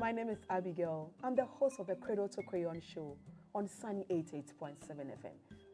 My name is Abigail. I'm the host of the Cradle To Crayon Show on Sunny 88.7 FM.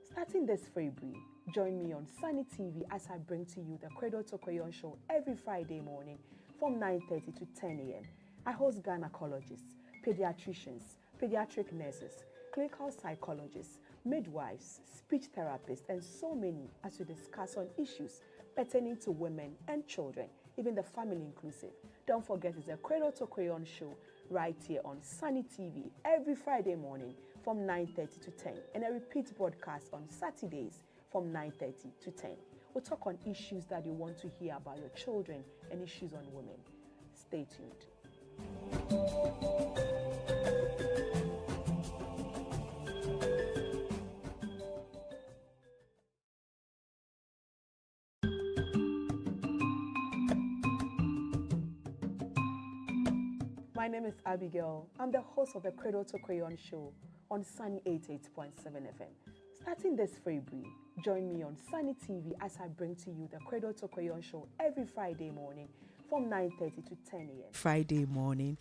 Starting this February, join me on Sunny TV as I bring to you the Cradle To Crayon Show every Friday morning from 9:30 to 10 a.m. I host gynecologists, pediatricians, pediatric nurses, clinical psychologists, midwives, speech therapists, and so many as we discuss on issues pertaining to women and children, even the family inclusive. Don't forget, it's a Cradle to Crayon Show right here on Sunny TV every Friday morning from 9:30 to 10, and a repeat broadcast on Saturdays from 9:30 to 10. We'll talk on issues that you want to hear about your children and issues on women. Stay tuned. My name is Abigail. I'm the host of the Cradle to Crayon Show on Sunny 88.7 FM. Starting this February, join me on Sunny TV as I bring to you the Cradle to Crayon Show every Friday morning from 9:30 to 10 a.m. Friday morning.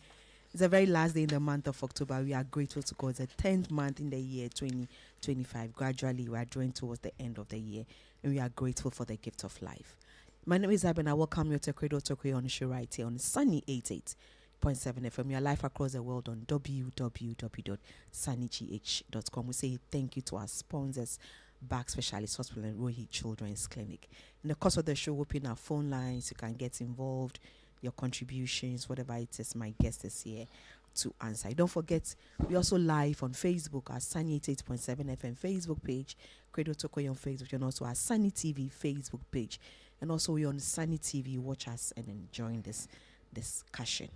It's the very last day in the month of October. We are grateful to God. It's the 10th month in the year 2025. Gradually, we are drawing towards the end of the year, and we are grateful for the gift of life. My name is Abena. Welcome you to Cradle to Crayon Show right here on Sunny 88.7 FM. Your life across the world on www.sunnygh.com. We say thank you to our sponsors, Back Specialist Hospital and Rohi Children's Clinic. In the course of the show, we open our phone lines. You can get involved, your contributions, whatever it is. My guest is here to answer. Don't forget, we also live on Facebook, our Sunny 88.7 FM Facebook page, Cradle to Crayon Facebook, and also our Sunny TV Facebook page. And also we're on Sunny TV. Watch us and enjoy this discussion.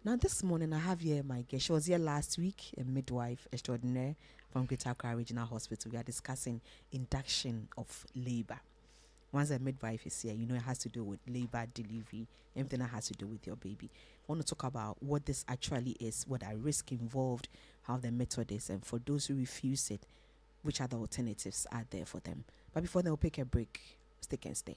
Now, this morning, I have here my guest. She was here last week, a midwife extraordinaire from Greater Accra Regional Hospital. We are discussing induction of labor. Once a midwife is here, you know it has to do with labor, delivery, everything that has to do with your baby. I want to talk about what this actually is, what are risks involved, how the method is, and for those who refuse it, which other alternatives are there for them. But before then, we'll take a break. Stick and stay.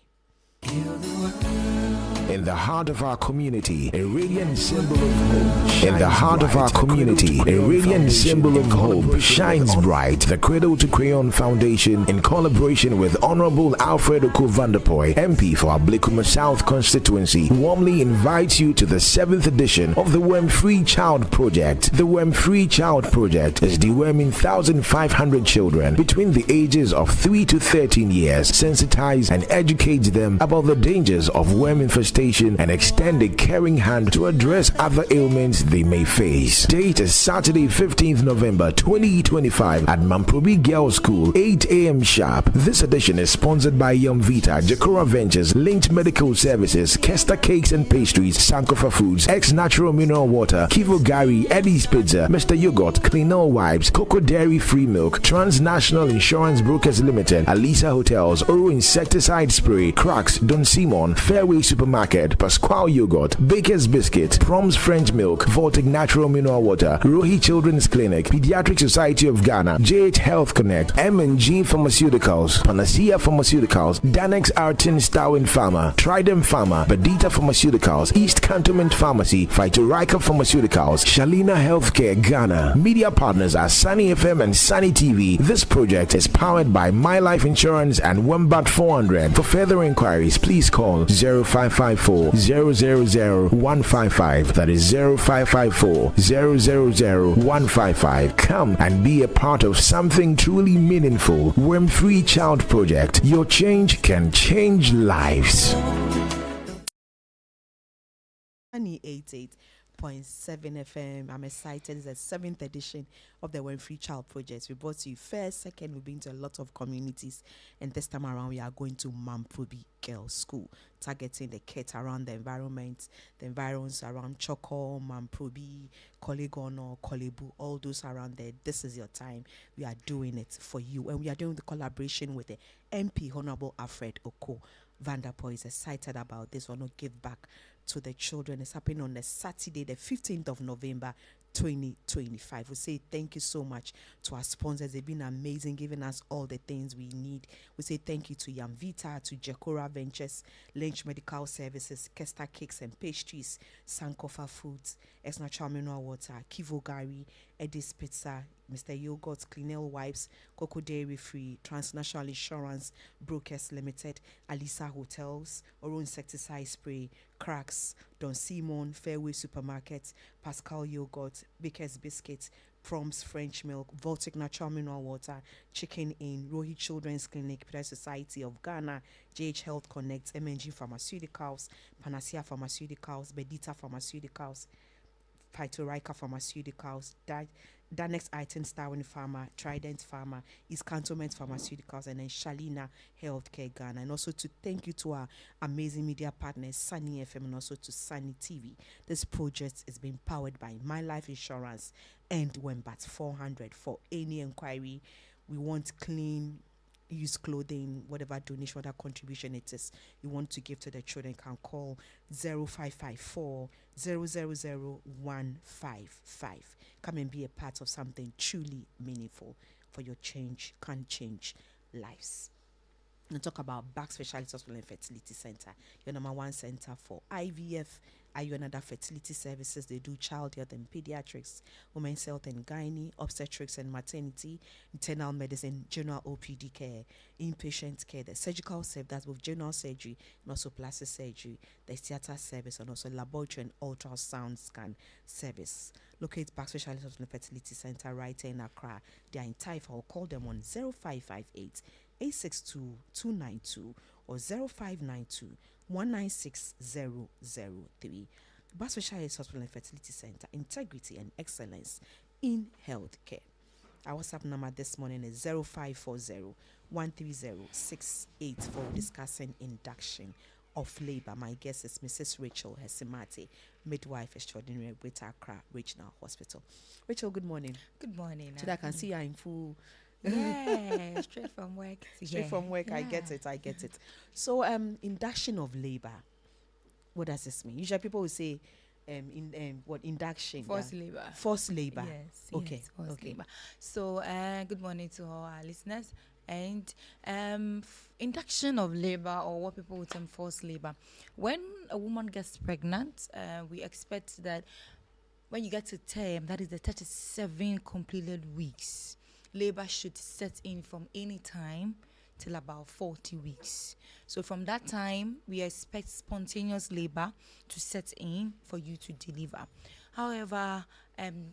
In the heart of our community, a radiant symbol of hope. In the heart of our community, a radiant symbol of hope shines bright. The Cradle to Crayon Foundation, in collaboration with Honorable Alfred Oko Vanderpoy, MP for Ablikuma South constituency, warmly invites you to the 7th edition of the Worm Free Child Project. The Worm Free Child Project is deworming 1,500 children between the ages of 3 to 13 years, sensitize and educate them about the dangers of worm infestation and extend a caring hand to address other ailments they may face. Date is Saturday, 15th November 2025 at Mamprobi Girls School, 8 a.m. sharp. This edition is sponsored by Yum Vita, Jacora Ventures, Linked Medical Services, Kesta Cakes and Pastries, Sankofa Foods, X Natural Mineral Water, Kivo Gary, Eddie's Pizza, Mr. Yogurt, Cleanol Wipes, Cocoa Dairy Free Milk, Transnational Insurance Brokers Limited, Alisa Hotels, Oro Insecticide Spray, Cracks, Don Simon, Fairway Supermarket, Pasquale Yogurt, Baker's Biscuit, Prom's French Milk, Voltic Natural Mineral Water, Rohi Children's Clinic, Pediatric Society of Ghana, JH Health Connect, M&G Pharmaceuticals, Panacea Pharmaceuticals, Danex Artin Starwin Pharma, Trident Pharma, Badita Pharmaceuticals, East Cantonment Pharmacy, Phytorika Pharmaceuticals, Shalina Healthcare Ghana. Media partners are Sunny FM and Sunny TV. This project is powered by My Life Insurance and Wembat 400. For further inquiries, please call 0554 000 155. That is 0554 000 155. Come and be a part of something truly meaningful. Worm Free Child Project. Your change can change lives. 88.7 FM. I'm excited. It's the 7th edition of the Worm Free Child Project. We brought you first, second. We've been to a lot of communities, and this time around we are going to Mamprobi Girls School, targeting the kids around the environment, the environs around Choco, Mamprobi, Kolegono, Kolebu, all those around there. This is your time. We are doing it for you, and we are doing the collaboration with the MP, Honorable Alfred Oko Vanderpoy. Is excited about this. Want to give back to the children. It's happening on the Saturday, the 15th of November 2025. We say thank you so much to our sponsors. They've been amazing, giving us all the things we need. We say thank you to Yamvita, to Jacora Ventures, Lynch Medical Services, Kesta Cakes and Pastries, Sankofa Foods, Ex Natural Mineral Water, Kivo Gari, Eddie's Pizza, Mr. Yogurt, Cleanel Wipes, Coco Dairy Free, Transnational Insurance, Brokers Limited, Alisa Hotels, Oro Insecticide Spray, Cracks, Don Simon, Fairway Supermarket, Pascal Yogurt, Baker's Biscuits, Proms French Milk, Voltic Natural Mineral Water, Chicken Inn, Rohi Children's Clinic, Peter Society of Ghana, JH Health Connect, MNG Pharmaceuticals, Panacea Pharmaceuticals, Bedita Pharmaceuticals, Phytorika Pharmaceuticals, that next item Starwin Pharma, Trident Pharma, is Cantonment Pharmaceuticals, and then Shalina Healthcare Ghana. And also to thank you to our amazing media partners, Sunny FM and also to Sunny TV. This project is being powered by My Life Insurance and Wembat 400. For any inquiry, we want clean, used clothing, whatever donation, whatever contribution it is you want to give to the children, can call 0554 000 155. Come and be a part of something truly meaningful, for your change can change lives. And talk about Back Specialist Hospital and Fertility Center, your number one center for IVF, IU and other fertility services. They do child health and pediatrics, women's health and gynae, obstetrics and maternity, internal medicine, general OPD care, inpatient care, the surgical service, that's both general surgery and also plastic surgery, the theater service, and also laboratory and ultrasound scan service. Locate Back Specialist Hospital and Fertility Center right here in Accra. They are in Taifa, or call them on 0558 862-292 or 0592 196003. Back Specialist Hospital and Fertility Center, integrity and excellence in healthcare. Our WhatsApp number this morning is 0540 130 684, discussing induction of labor. My guest is Mrs. Rachel Hesimate, midwife extraordinary with Accra Regional Hospital. Rachel, good morning. Good morning. Today I can see you in full. Yeah, straight from work. From work, yeah. I get it. So, induction of labor, what does this mean? Usually people will say, what induction? Forced labor. Forced labor. Yes. Okay. Forced labor. So, good morning to all our listeners. And induction of labor, or what people would term forced labor. When a woman gets pregnant, we expect that when you get to term, that is the 37 completed weeks, labor should set in from any time till about 40 weeks. So from that time, we expect spontaneous labor to set in for you to deliver. However,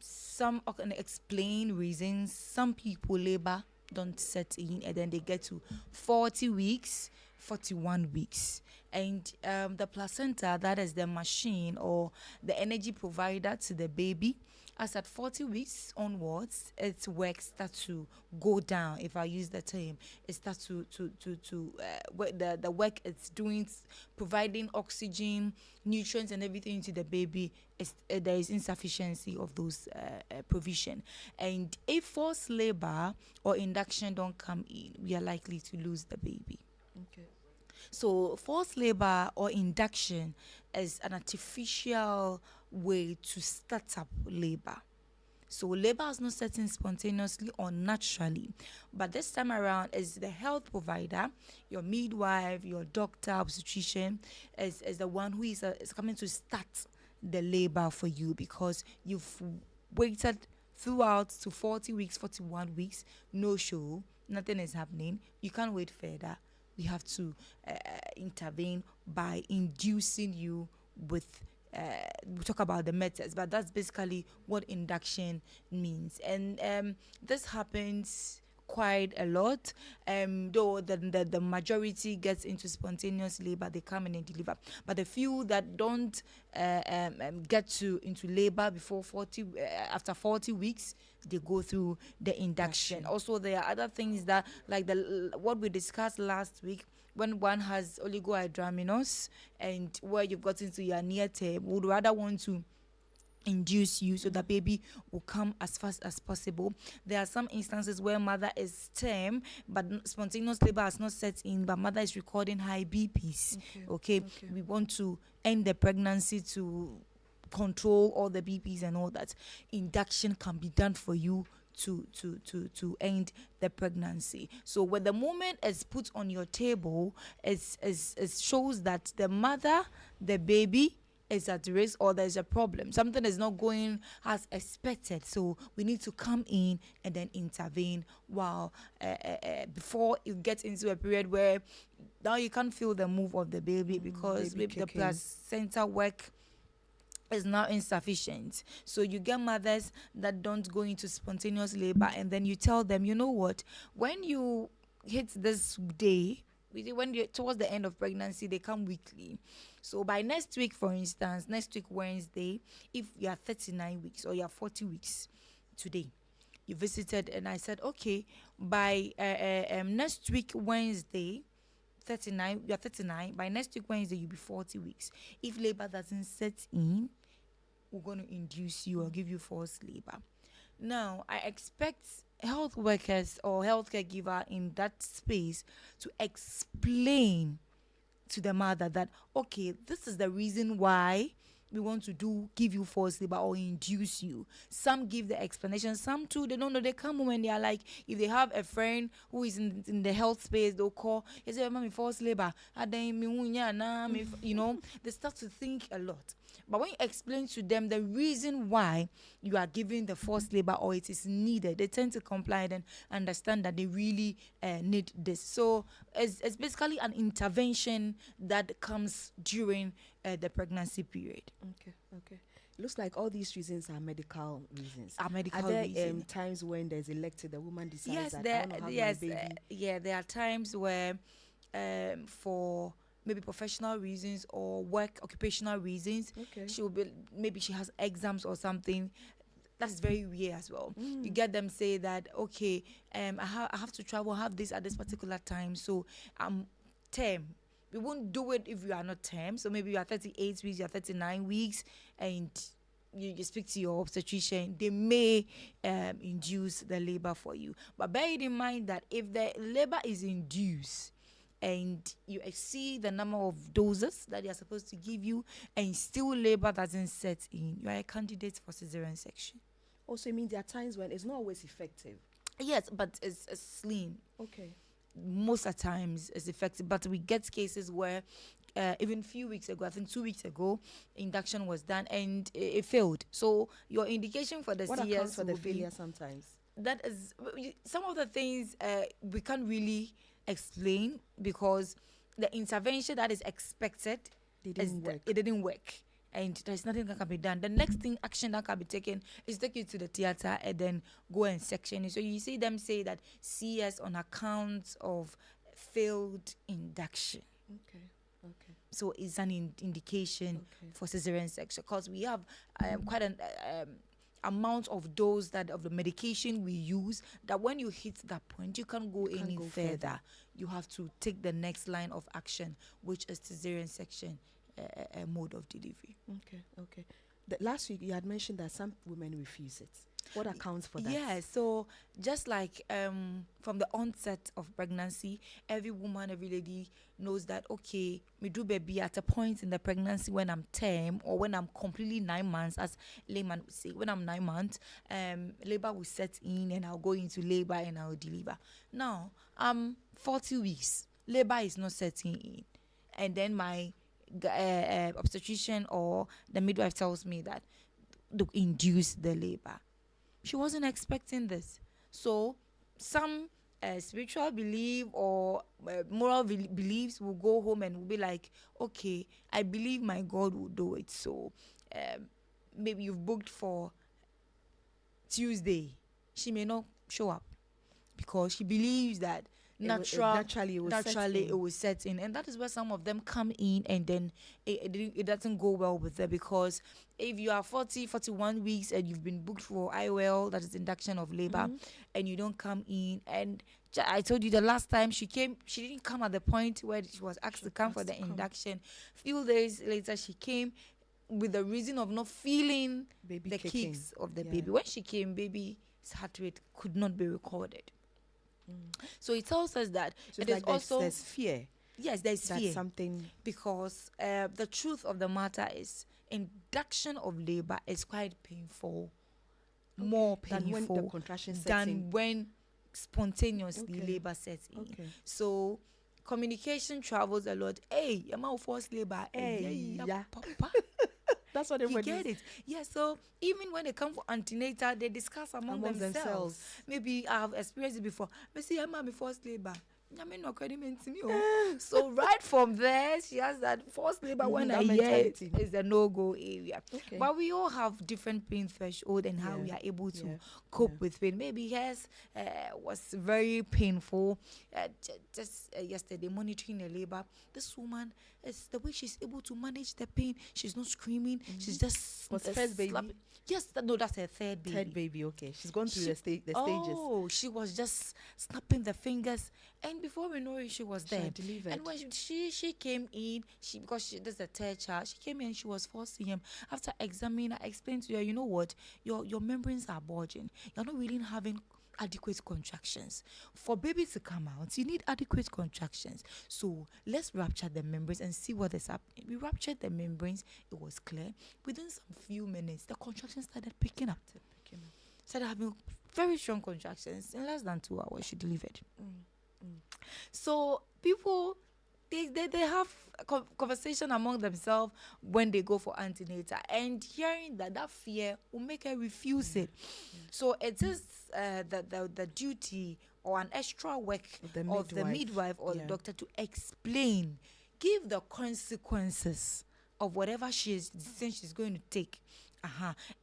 some unexplained reasons, some people labor don't set in, and then they get to 40 weeks, 41 weeks. And the placenta, that is the machine or the energy provider to the baby, as at 40 weeks onwards, its work starts to go down. If I use the term, it starts to the work it's doing, providing oxygen, nutrients, and everything to the baby. There is insufficiency of those provision. And if forced labor or induction don't come in, we are likely to lose the baby. Okay. So forced labor or induction is an artificial way to start up labor. So labor is not set in spontaneously or naturally, but this time around is the health provider, your midwife, your doctor, obstetrician, is the one who is coming to start the labor for you, because you've waited throughout to 40 weeks, 41 weeks, no show, nothing is happening. You can't wait further. We have to intervene by inducing you with, we'll talk about the methods, but that's basically what induction means. And this happens quite a lot, though the majority gets into spontaneous labor, they come in and deliver. But the few that don't get into labor before 40, after 40 weeks, they go through the induction. Also, there are other things that, like what we discussed last week, when one has oligohydramnios and where you've got into your near term, would rather want to induce you so that baby will come as fast as possible. There are some instances where mother is term, but spontaneous labor has not set in, but mother is recording high BPs. Okay. We want to end the pregnancy to control all the BPs and all that, induction can be done for you to end the pregnancy. So when the moment is put on your table, it shows that the mother, the baby is at risk, or there's a problem. Something is not going as expected. So we need to come in and then intervene while before you get into a period where now you can't feel the move of the baby because maybe the placenta work is now insufficient. So you get mothers that don't go into spontaneous labor, and then you tell them, you know what, when you hit this day, when you towards the end of pregnancy, they come weekly. So by next week, for instance, next week Wednesday, if you are 39 weeks or you are 40 weeks today, you visited, and I said, okay, by next week Wednesday, 39, you are 39. By next week Wednesday, you'll be 40 weeks. If labor doesn't set in, we're going to induce you or give you forced labor. Now, I expect health workers or healthcare giver in that space to explain to the mother that, okay, this is the reason why we want to give you forced labor or induce you. Some give the explanation, some too, they don't know. They come home and they are like, if they have a friend who is in the health space, they'll call, they say, mommy, forced labor. You know, they start to think a lot. But when you explain to them the reason why you are giving the forced labor or it is needed, they tend to comply and understand that they really need this. So it's basically an intervention that comes during the pregnancy period. Okay. It looks like all these reasons are medical reasons. Are there times when there's elected, the woman decides that I want to have my baby? There are times where for maybe professional reasons or occupational reasons, she will be, maybe she has exams or something. That's very rare as well. You get them say that, okay, I have to travel, have this at this particular time, so I'm term. We won't do it if you are not term. So maybe you are 38 weeks, you are 39 weeks, and you speak to your obstetrician. They may induce the labor for you. But bear it in mind that if the labor is induced and you exceed the number of doses that they are supposed to give you and still labor doesn't set in, you are a candidate for cesarean section. Also, I mean, there are times when it's not always effective. Yes, but it's slim. Okay. Most of the times it's effective, but we get cases where even a few weeks ago, I think 2 weeks ago, induction was done and it failed. So your indication for the what CS accounts for the failure sometimes? That is some of the things we can't really explain because the intervention that is expected it didn't work. And there's nothing that can be done. The next action that can be taken is take you to the theater and then go and section it. So you see them say that CS on account of failed induction. Okay. So it's an indication for cesarean section because we have quite an amount of dose of the medication we use that when you hit that point, you can't go any further. You have to take the next line of action, which is cesarean section. A mode of delivery. Okay. Last week you had mentioned that some women refuse it. What accounts for that? Yeah, so just like from the onset of pregnancy, every woman, every lady knows that, okay, me do baby at a point in the pregnancy when I'm term or when I'm completely 9 months, as layman would say, when I'm 9 months, labor will set in and I'll go into labor and I'll deliver. Now, I'm 40 weeks, labor is not setting in. And then my obstetrician or the midwife tells me that to induce the labor. She wasn't expecting this. So some spiritual belief or moral beliefs will go home and will be like, okay, I believe my God will do it. So maybe you've booked for Tuesday. She may not show up because she believes that naturally it will set in, and that is where some of them come in, and then it doesn't go well with them because if you are 41 weeks and you've been booked for IOL, that is induction of labor, and you don't come in, and I told you the last time she came, she didn't come at the point where she was asked to come for the induction. Few days later she came with the reason of not feeling the kicks of the baby. When she came, baby's heart rate could not be recorded. So it tells us that so it is like also there's fear. Yes, there's That's fear. something. Because the truth of the matter is, induction of labor is quite painful, more Than when the painful contraction sets than in. when spontaneously Okay. labor sets in. Okay. So communication travels a lot. Hey, am I forced labor? Hey, yeah. Papa. That's what You everybody get it. Yeah, so even when they come for antenatal, they discuss among themselves. Maybe I've experienced it before. But see, I'm forced labor. So right from there, she has that forced labor when that I hear it mentality. is a no-go area. Okay. But we all have different pain threshold and how we are able to cope with pain. Maybe hers was very painful. Just yesterday, monitoring the labor, this woman, is the way she's able to manage the pain. She's not screaming. She's just Was first baby? slapping. Yes, that's her third baby. Third baby, okay. She's gone through the stages. Oh, she was just snapping the fingers, and before we know it, she was She there. had delivered. And when she came in, because this is the third child, she came in. She was forcing him. After examining, I explained to her, you know what, your membranes are bulging. You're not really having adequate contractions. For baby to come out, you need adequate contractions. So let's rupture the membranes and see what is happening. We ruptured the membranes. It was clear. Within some few minutes, the contractions started picking up. Started having very strong contractions. In less than 2 hours, she delivered. So people, they have a conversation among themselves when they go for antenatal, and hearing that fear will make her refuse it. So it is the duty or an extra work of the midwife or the doctor to explain, give the consequences of whatever she's going to take.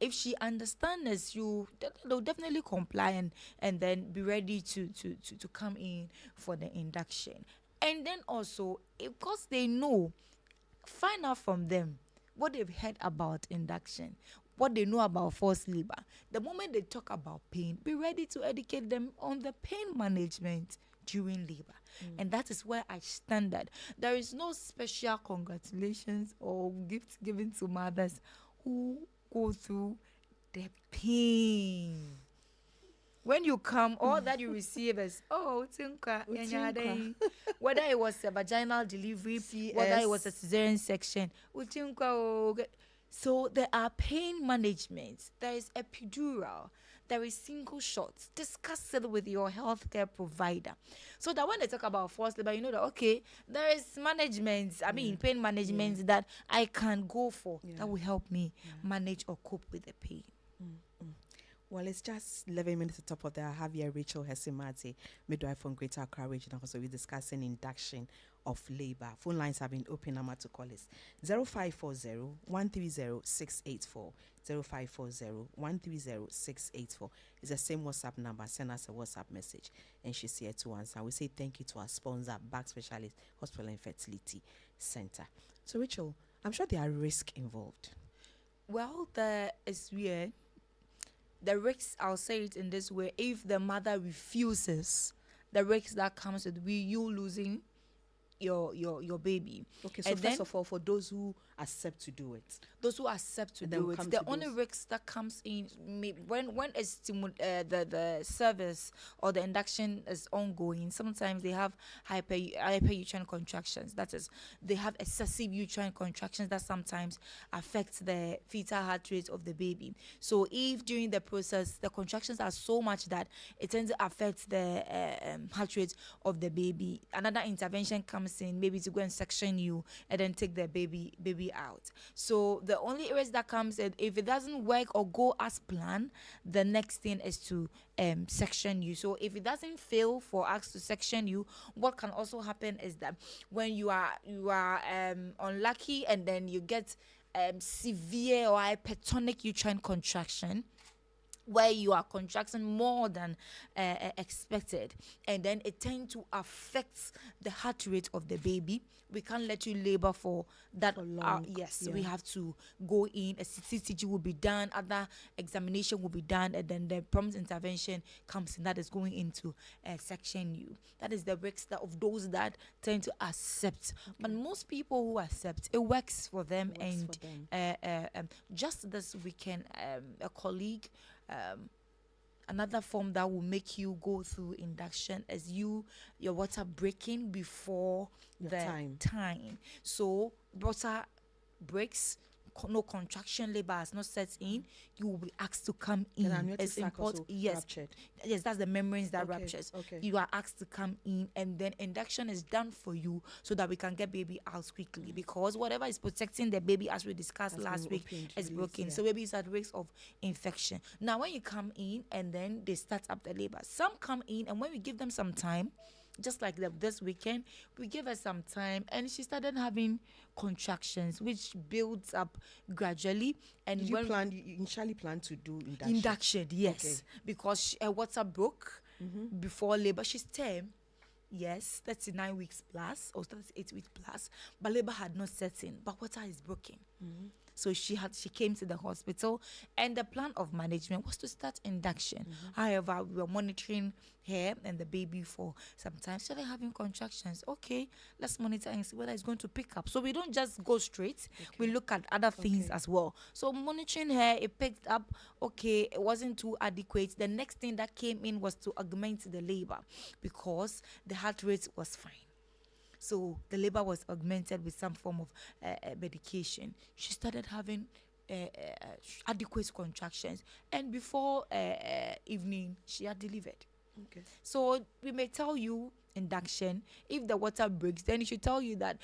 If she understands, they'll definitely comply and then be ready to come in for the induction. And then also, because they know, find out from them what they've heard about induction, what they know about forced labor. The moment they talk about pain, be ready to educate them on the pain management during labor. And that is where I stand at. There is no special congratulations or gift given to mothers who go through the pain. When you come, all that you receive is, tinka. Whether it was a vaginal delivery, whether it was a cesarean section, so there are pain management. There is epidural. There is single shots. Discuss it with your healthcare provider, so that when they talk about forced labor, you know that there is management. Pain management that I can go for that will help me manage or cope with the pain. Well, it's just 11 minutes to top of that. I have here Rachel Hesimati, midwife from Greater Accra region. Also, we're discussing induction of labor. Phone lines have been open. Number to call is 0540-130-684. 0540-130-684. It's the same WhatsApp number. Send us a WhatsApp message and she's here to answer. We say thank you to our sponsor, Back Specialist Hospital and Fertility Center. So, Rachel, I'm sure there are risks involved. Well, there is weird. The risks, I'll say it in this way: if the mother refuses, the risks that comes with you losing your baby. Okay, so and first of all, for those who accept to do it, the only risk that comes in when the service or the induction is ongoing. Sometimes they have hyper uterine contractions. That is, they have excessive uterine contractions that sometimes affect the fetal heart rate of the baby. So if during the process the contractions are so much that it tends to affect the heart rate of the baby, another intervention comes in, maybe to go and section you and then take the baby out. So the only areas that comes in, if it doesn't work or go as planned, the next thing is to section you. So if it doesn't fail for us to section you, what can also happen is that when you are unlucky and then you get severe or hypertonic uterine contraction, where you are contracting more than expected, and then it tends to affect the heart rate of the baby. We can't let you labor for that long. We have to go in. A CCG will be done, other examination will be done, and then the prompt intervention comes in. That is going into section U. That is the risk of those that tend to accept. But most people who accept, it works for them. Just this weekend, a colleague Another form that will make you go through induction is your water breaking before Your the time. time. So water breaks, no contraction labor has not set in, you will be asked to come Then in. amniotic It's sac important. also Yes, ruptured. yes, that's the membranes that Okay, ruptures. okay. You are asked to come in, and then induction is done for you so that we can get baby out quickly, because whatever is protecting the baby, as we discussed Has last been week, opened, is released, broken. yeah. So baby is at risk of infection. Now when you come in and then they start up the labor, some come in, and when we give them some time, just like this weekend, we gave her some time, and she started having contractions, which builds up gradually. And Did you when plan? You initially planned to do induction. induction, yes, Okay. because her water broke before labor. She's 10, yes, 39 weeks plus or 38 weeks plus, but labor had not set in, but water is broken. So she came to the hospital, and the plan of management was to start induction. However, we were monitoring her and the baby for some time. So they're having contractions. Okay, let's monitor and see whether it's going to pick up. So we don't just go straight. We look at other things as well. So monitoring her, it picked up. Okay, it wasn't too adequate. The next thing that came in was to augment the labor, because the heart rate was fine. So the labor was augmented with some form of medication. She started having adequate contractions, and before evening, she had delivered. Okay. So we may tell you induction. If the water breaks, then it should tell you that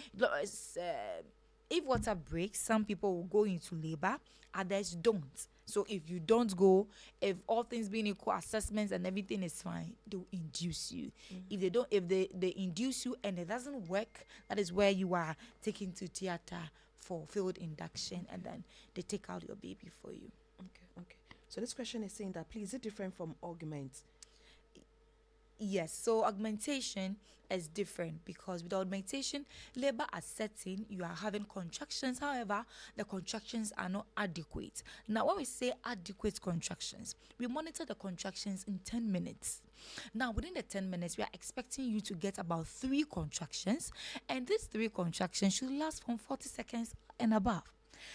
if water breaks, some people will go into labor, others don't. So if you don't go, if all things being equal, assessments and everything is fine, they'll induce you. If they don't, if they induce you and it doesn't work, that is where you are taken to theater for field induction, and then they take out your baby for you. Okay. So this question is saying that, please, is it different from augment? Yes, so augmentation is different, because with augmentation, labor are setting, you are having contractions. However, the contractions are not adequate. Now, when we say adequate contractions, we monitor the contractions in 10 minutes. Now, within the 10 minutes, we are expecting you to get about 3 contractions, and these 3 contractions should last from 40 seconds and above.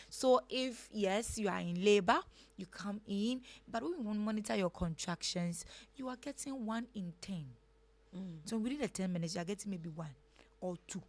So if, yes, you are in labor, you come in, but when we monitor your contractions, you are getting 1 in 10. So within the 10 minutes, you are getting maybe 1 or 2.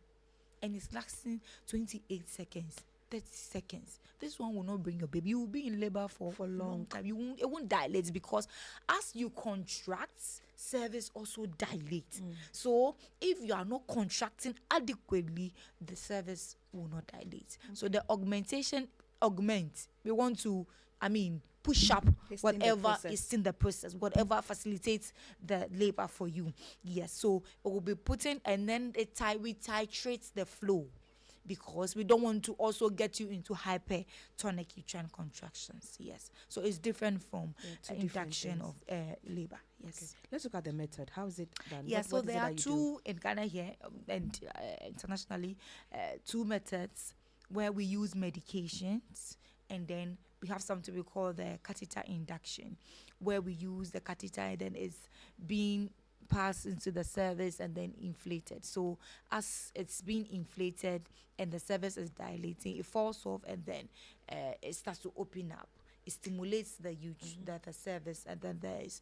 And it's lasting 28 seconds, 30 seconds. This one will not bring your baby. You will be in labor for long time. It won't dilate, because as you contract, service also dilates. So if you are not contracting adequately, the service will not dilate. So the augmentation augment. We want to, push up Hasten the whatever process. is in the process, whatever facilitates the labor for you. Yes, so it will be put in, and then we titrate the flow, because we don't want to also get you into hypertonic uterine contractions. Yes, so it's different from two different induction things. of labor. Yes. Okay. Let's look at the method. How is it done? Yeah, What so is it there that are you do? 2 in Ghana here, and internationally, 2 methods where we use medications, and then we have something we call the catheter induction, where we use the catheter and then it's being passed into the cervix and then inflated. So as it's being inflated and the cervix is dilating, it falls off, and then it starts to open up. It stimulates the the cervix, and then there is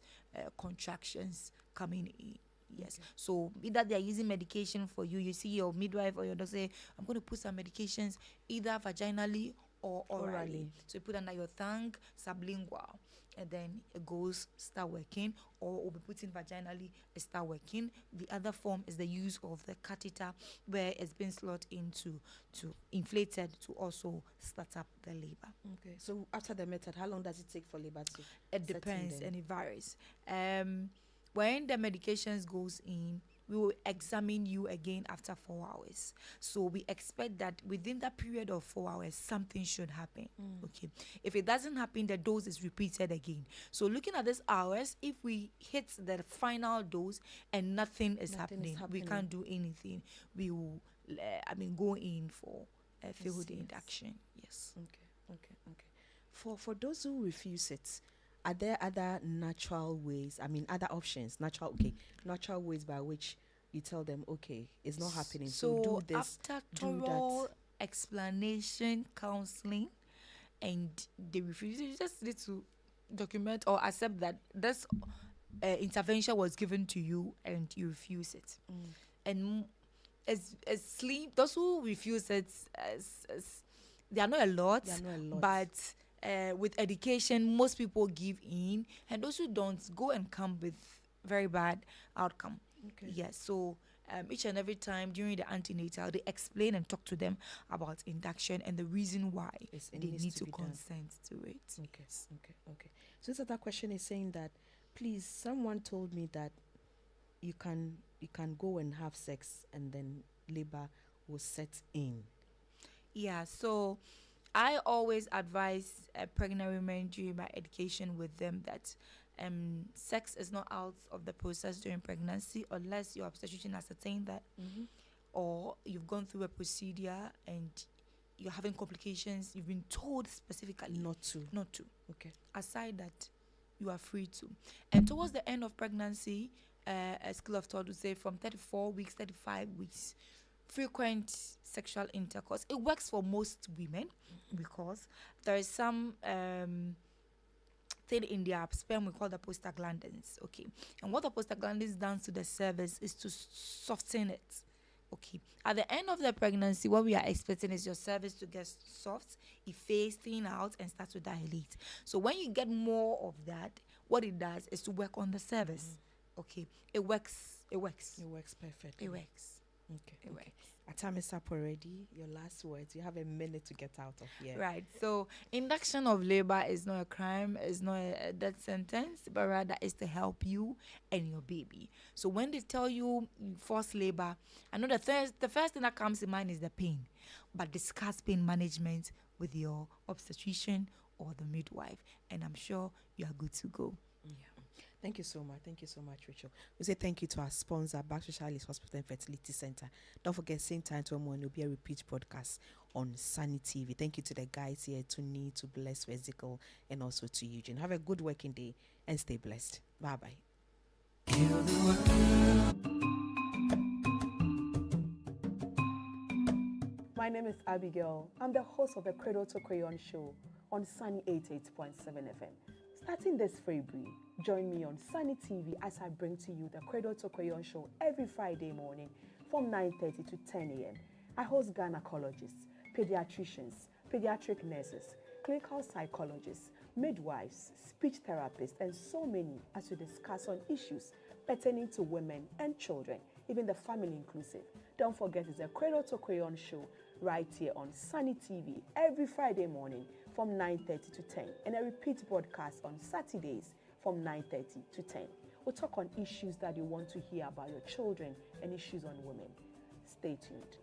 contractions coming in. Yes. Okay. So either they are using medication for you. You see your midwife or your doctor say, I'm going to put some medications either vaginally or orally. So you put under your tongue, sublingual, and then it goes start working, or will be put in vaginally, it start working. The other form is the use of the catheter, where it's been slotted into to inflated to also start up the labor. Okay. So after the method, how long does it take for labor to? It depends and it varies. When the medications goes in, we will examine you again after 4 hours. So we expect that within that period of 4 hours, something should happen. Okay. If it doesn't happen, the dose is repeated again. So looking at these hours, if we hit the final dose and nothing is happening, we can't do anything. We will, go in for field induction. Yes. Okay. For those who refuse it, are there other natural ways? Other options, natural ways by which you tell them, okay, it's not happening. So do this. After do thorough that. explanation, counseling, and they refuse, you just need to document or accept that this intervention was given to you and you refuse it. And as sleep, those who refuse it, as they are not a lot, but with education, most people give in, and those who don't go and come with very bad outcome. Okay. Yes, so each and every time during the antenatal, they explain and talk to them about induction and the reason why they need to consent to it. Okay. So this other question is saying that, please, someone told me that you can go and have sex and then labor will set in. Yeah, so I always advise pregnant women during my education with them that sex is not out of the process during pregnancy unless your obstetrician ascertained that, or you've gone through a procedure and you're having complications. You've been told specifically Not to. Okay. Aside that, you are free to. And towards the end of pregnancy, a school of thought would say from 34 weeks, 35 weeks, frequent sexual intercourse. It works for most women because there is some thing in their sperm we call the prostaglandins. Okay, and what the prostaglandins does to the cervix is to soften it. Okay, at the end of the pregnancy, what we are expecting is your cervix to get soft, it fades, thin out, and start to dilate. So when you get more of that, what it does is to work on the cervix. Okay, it works Perfectly. It works. Okay. It works. Our time is up already. Your last words. You have a minute to get out of here. Right. So induction of labor is not a crime, it's not a death sentence, but rather is to help you and your baby. So when they tell you forced labor, I know the first thing that comes in mind is the pain, but discuss pain management with your obstetrician or the midwife, and I'm sure you are good to go. Yeah. Thank you so much. Rachel. We say thank you to our sponsor, Back Specialist Hospital and Fertility Center. Don't forget, same time tomorrow, there will be a repeat broadcast on Sunny TV. Thank you to the guys here, to Nii, to Bless Physical, and also to Eugene. Have a good working day and stay blessed. Bye-bye. My name is Abigail. I'm the host of the Cradle to Crayon Show on Sunny 88.7 FM. Starting this February, join me on Sunny TV as I bring to you the Cradle to Crayon Show every Friday morning from 9:30 to 10 a.m. I host gynecologists, pediatricians, pediatric nurses, clinical psychologists, midwives, speech therapists, and so many as we discuss on issues pertaining to women and children, even the family inclusive. Don't forget, it's a Cradle to Crayon Show right here on Sunny TV every Friday morning from 9:30 to 10, and a repeat broadcast on Saturdays from 9:30 to 10. We'll talk on issues that you want to hear about your children and issues on women. Stay tuned.